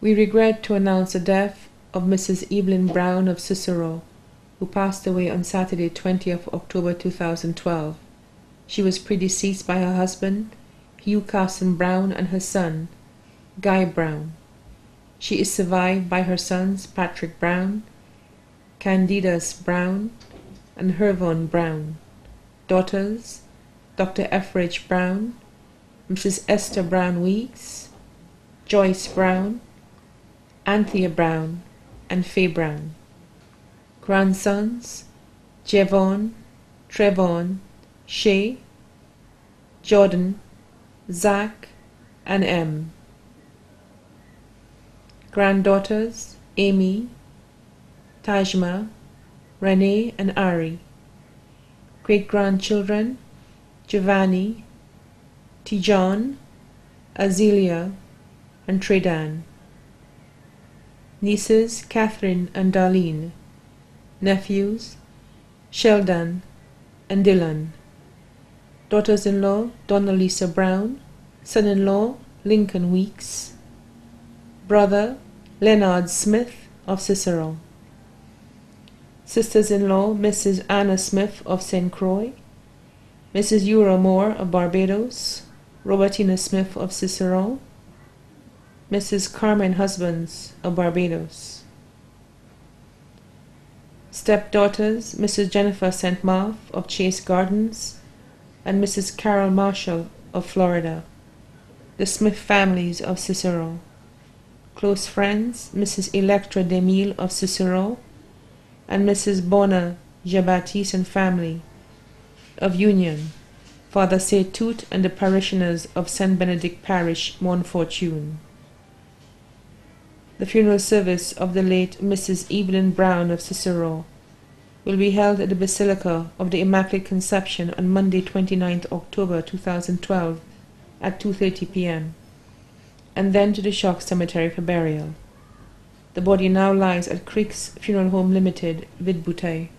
We regret to announce the death of Mrs. Evelyn Brown of Cicero, who passed away on Saturday, 20th October 2012. She was predeceased by her husband, Hugh Carson Brown, and her son, Guy Brown. She is survived by her sons, Patrick Brown, Candidas Brown, and Hervon Brown. Daughters, Dr. Etheridge Brown, Mrs. Esther Brown Weeks, Joyce Brown, Anthea Brown, and Faye Brown. Grandsons, Javon, Trevon, Shay, Jordan, Zach, and M. Granddaughters, Amy, Tajma, Renee, and Ari. Great-grandchildren, Giovanni, Tijon, Azelia, and Tredan. Nieces, Catherine and Darlene. Nephews, Sheldon and Dylan. Daughters-in-law, Donna Lisa Brown. Son-in-law, Lincoln Weeks. Brother, Leonard Smith of Cicero. Sisters-in-law, Mrs. Anna Smith of St. Croix, Mrs. Eura Moore of Barbados, Robertina Smith of Cicero, Mrs. Carmen Husbands of Barbados. Stepdaughters, Mrs. Jennifer St. Marthe of Chase Gardens, and Mrs. Carol Marshall of Florida. The Smith families of Cicero. Close friends, Mrs. Electra Demille of Cicero, and Mrs. Bona Jabatis and family of Union, Father St. Tooth and the parishioners of St. Benedict Parish, Montfortune. The funeral service of the late Mrs. Evelyn Brown of Cicero will be held at the Basilica of the Immaculate Conception on Monday, 29th October 2012 at 2:30 p.m., and then to the Shock Cemetery for burial. The body now lies at Creeks Funeral Home Limited, Vidboutai.